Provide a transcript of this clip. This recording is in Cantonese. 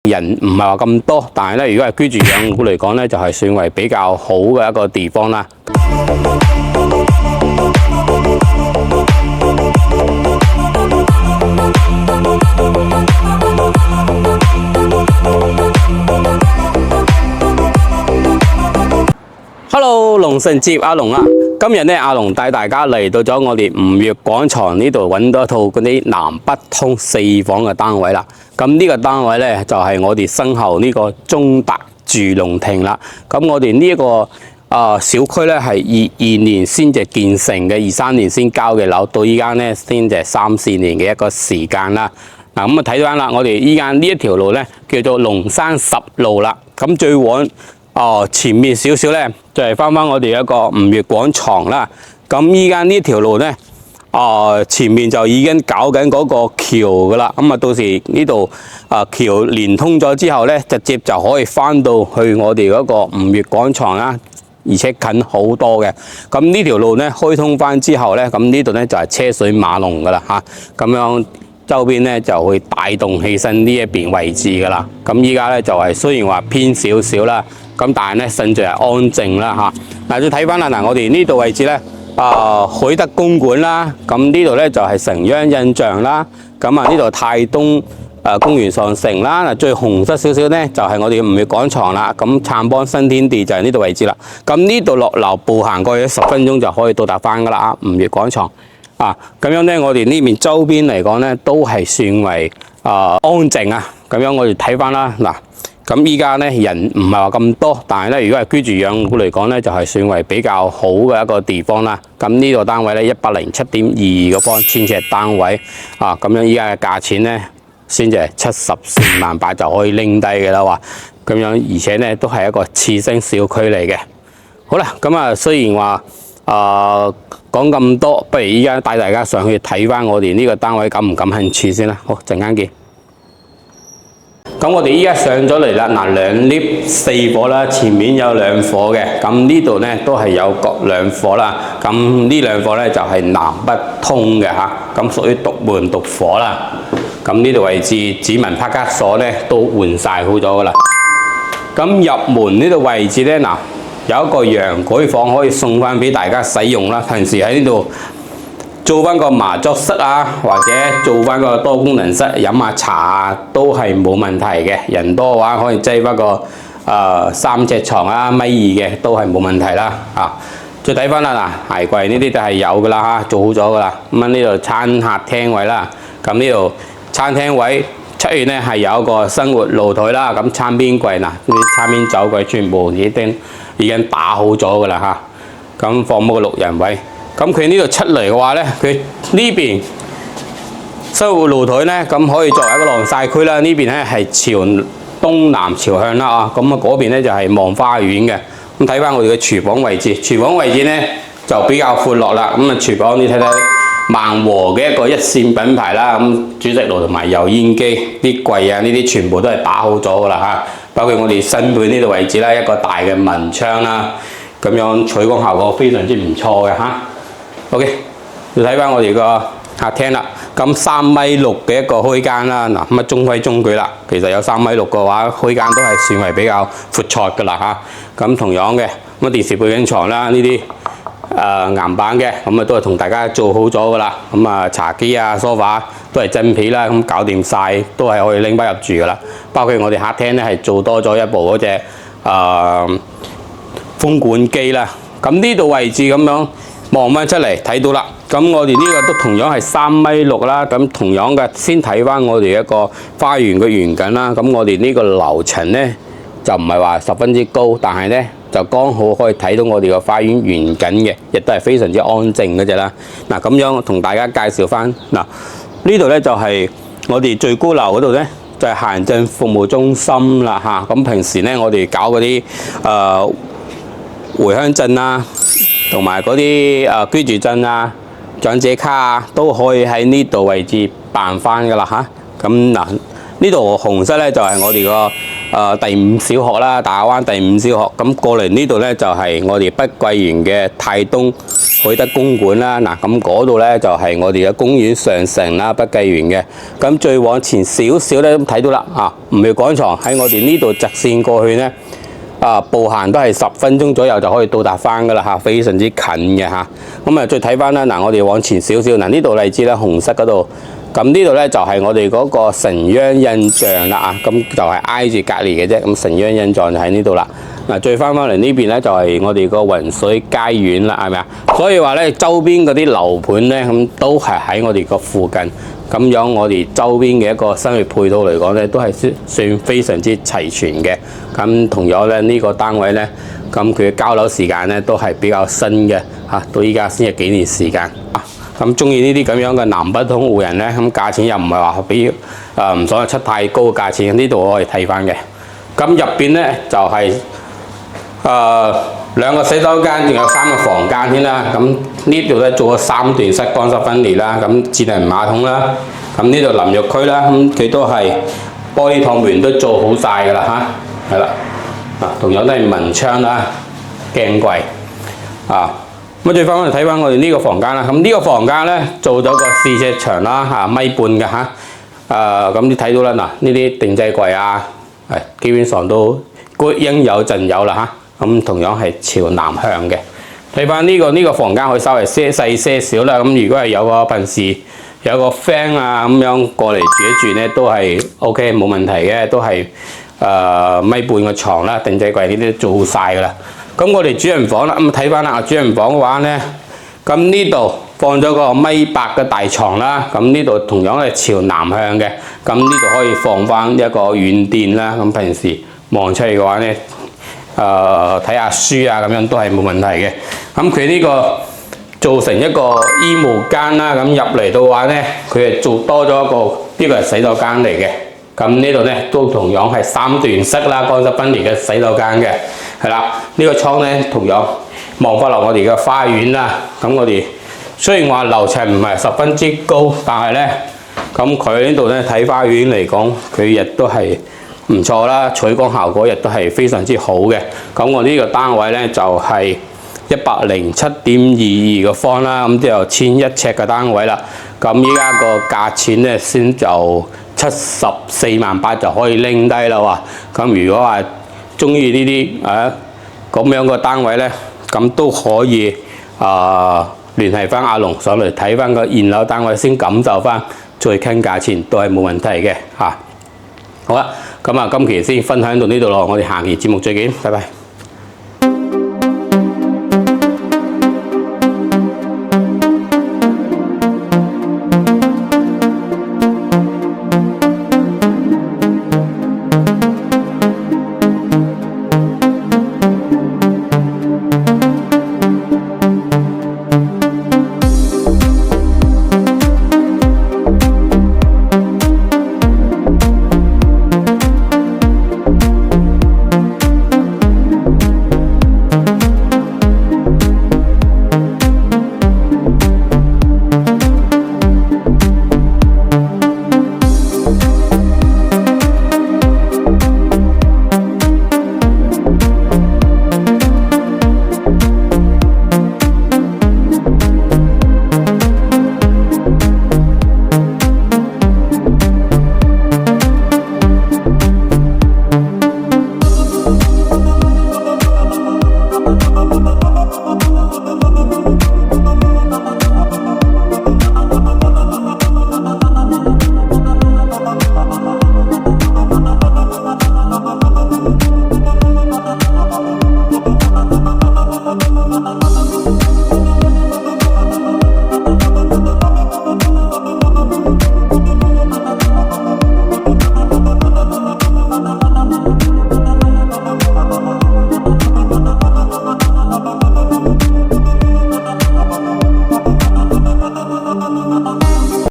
人唔係話咁多，但係咧，如果係居住養護嚟講咧，就係算為比較好嘅一個地方啦。Hello， 龍盛接阿龍啊！今日咧，阿龍帶大家嚟到咗我哋吳悅廣場呢度，揾到一套嗰啲南北通4房嘅單位啦。咁呢個單位咧，就係我哋身後呢個中達住龍庭啦。咁我哋呢一個小區咧，係22年先至建成嘅，23年先交嘅樓，到依家咧先至3-4年嘅一個時間啦。嗱，咁啊睇翻啦，我哋依家呢一條路咧叫做龍山10路啦。咁最往前面少少咧，就係翻我哋一個吳悅廣場啦。咁依家呢條路咧，前面就已經搞緊嗰個橋噶啦。咁啊，到時呢度橋連通咗之後咧，直接就可以翻到去我哋嗰個吳悅廣場啦，而且近好多嘅。咁呢條路咧開通翻之後咧，咁呢度咧就係車水馬龍噶啦嚇。咁樣周邊咧就會帶動起身呢一邊位置噶啦。咁依家咧就係雖然話偏少少啦。咁但係咧，甚至係安靜啦嚇。嗱，再睇翻啦，嗱，我哋呢度位置咧，海德公館啦，咁呢度咧就係城央印象啦。咁啊，呢度泰東公園上城啦。嗱，最紅色少少咧，就係我哋嘅吳悅廣場啦。咁燦邦新天地就係呢度位置啦。咁呢度落樓步行過去10分鐘就可以到達翻噶啦，吳悅廣場。咁樣咧，我哋呢邊周邊嚟講咧，都係算為安靜啊。咁樣我哋睇翻啦，嗱。咁依家咧人唔係話咁多，但係咧如果係居住養護嚟講咧，就係算為比較好嘅一個地方啦。咁呢個單位咧107.22個方千尺單位，咁樣依家嘅價錢咧先至係74萬8就可以拎低嘅啦話，咁樣而且咧都係一個次星小區嚟嘅。好啦，咁啊雖然話講咁多，不如依家帶大家上去睇翻我哋呢個單位感唔感興趣先啦。好，陣間見。咁我哋依家上咗嚟啦，嗱，2 lift 4伙啦，前面有2伙嘅，咁呢度咧都係有各2伙啦。咁呢2伙咧就係南北通嘅嚇，咁屬於獨門獨伙啦。咁呢度位置指紋拍卡鎖咧都換晒好咗噶啦。咁入門呢度位置咧，嗱，有一個陽台房可以送翻俾大家使用啦。平時喺呢度做翻個麻雀室啊，或者做翻個多功能室飲下茶啊，都係冇問題嘅。人多嘅話，可以擠翻個3隻床啊，1.2米嘅都係冇問題啦。再睇翻啦，嗱，鞋櫃呢啲就係有噶啦嚇，做好咗噶啦。咁啊呢度餐客廳位啦，咁呢度餐廳位出面咧係有一個生活露台啦。咁餐邊櫃嗱，呢啲餐邊酒櫃全部已經打好咗噶啦嚇。咁放個6人位。咁佢呢度出嚟嘅話咧，佢呢邊生活露台咧，咁可以作為一個晾曬區啦。呢邊咧係朝東南朝向啦咁啊嗰邊咧就係望花園嘅。咁睇翻我哋嘅廚房位置，廚房位置咧就比較闊落啦。咁啊廚房你睇睇萬和嘅一個1線品牌啦。咁煮食爐同埋油煙機、啲櫃啊呢啲全部都係打好咗噶啦嚇。包括我哋新背呢度位置啦，一個大嘅文窗啦，咁樣採光效果非常之唔錯嘅嚇。OK， 要睇翻我哋個客廳啦。咁3.6米嘅一個開間啦，嗱咁啊中規中矩啦。其實有3.6米嘅話，開間都係算為比較闊綽噶啦嚇。咁同樣嘅咁啊電視背景床啦，呢啲岩板嘅，咁啊都係同大家做好咗噶啦。咁啊茶几啊、梳化都係真皮啦，咁搞掂晒，都係可以拎翻入住噶啦。包括我哋客廳咧係做多咗一部嗰隻風管機啦。咁呢度位置咁樣。望翻出嚟睇到啦，咁我哋呢個都同樣係3.6米啦，咁同樣嘅先睇翻我哋一個花園嘅園景啦。咁我哋呢個樓層咧就唔係話十分之高，但係咧就剛好可以睇到我哋個花園園景嘅，亦都係非常之安靜嗰隻啦。嗱，咁樣同大家介紹翻，嗱呢度咧就係我哋最高樓嗰度咧就係行政服務中心啦嚇。咁平時咧我哋搞嗰啲回鄉證啊，同埋嗰啲居住證啊、長者卡啊，都可以喺呢度位置辦翻噶啦嚇。咁嗱，呢度紅色咧就係我哋個第五小學啦，大亞灣第五小學。咁過嚟呢度咧就係我哋碧桂園嘅泰東海德公館啦。嗱，咁嗰度咧就係我哋嘅公園上城啦，碧桂園嘅。咁再往前少少咧，睇到啦啊，吳越廣場喺我哋呢度直線過去咧。步行都係10分鐘左右就可以到達翻噶啦嚇，非常之近嘅嚇。咁啊，再睇翻啦，嗱，我哋往前少少，嗱呢度例子咧，紅色嗰度，咁呢度咧就係我哋嗰個城央印象啦啊，咁就係挨住隔離嘅啫，咁城央印象就喺呢度啦。嗱，再翻翻嚟呢邊咧就係我哋個雲水佳苑啦，係咪啊？所以話咧，周邊嗰啲樓盤咧，咁都係喺我哋個附近。咁樣我哋周邊嘅一個生活配套嚟講咧，都係算非常之齊全嘅。咁同樣咧呢個單位咧，咁佢嘅交樓時間咧都係比較新嘅嚇，到依家先係幾年時間。咁中意呢啲咁樣嘅南北通戶人咧，咁價錢又唔係話比唔想出太高嘅價錢，呢度我可以睇翻嘅。咁入邊咧就係2個洗手間，仲有3個房間添啦。咁呢度咧做咗3段式乾濕分離啦。咁智能馬桶啦。咁呢度淋浴區啦，咁佢都係玻璃趟門都做好晒㗎啦嚇，係啦。同樣都係文窗啦，鏡櫃咁再翻嚟睇翻我哋呢個房間啦。咁呢個房間咧做咗個4尺牆啦嚇，1.5米嘅嚇。咁你睇到啦，嗱呢啲定製櫃啊，基本上都應有盡有啦嚇。咁同樣係朝南向嘅。睇翻呢個房間可以稍微細些少啦。咁如果係有個平時有個 friend 啊咁樣過嚟住一住咧，都係 OK 冇問題嘅，都係1.5米嘅床啦，定製櫃呢啲都做晒㗎啦。咁我哋主人房啦，咁睇翻啦，主人房嘅話咧，咁呢度放咗個1.8米嘅大床啦。咁呢度同樣係朝南向嘅。咁呢度可以放翻一個軟墊啦。咁平時望出嚟嘅話咧，睇下書啊咁樣都係冇問題嘅。咁佢呢個做成一個衣帽間啦，咁入嚟嘅話咧，佢係做多咗一個，呢個係洗手間嚟嘅。咁呢度咧都同樣係3段式啦，乾濕分離嘅洗手間嘅，係啦。呢個窗咧同樣望翻落我哋嘅花園啦。咁我哋雖然話樓層唔係十分之高，但係咧，咁佢呢度咧睇花園嚟講，佢亦都係唔錯啦，採光效果亦都係非常之好嘅。咁我呢個單位咧就係107.22嘅方啦，咁都有1100尺嘅單位啦。咁依家個價錢咧先就74萬8就可以拎低啦喎。咁如果話中意呢啲咁樣嘅單位咧，咁都可以聯繫翻阿龍上嚟睇翻個現樓單位，先感受翻，再傾價錢都係冇問題嘅嚇。好啦，咁啊今期先分享到呢度咯，我哋下期節目再見，拜拜。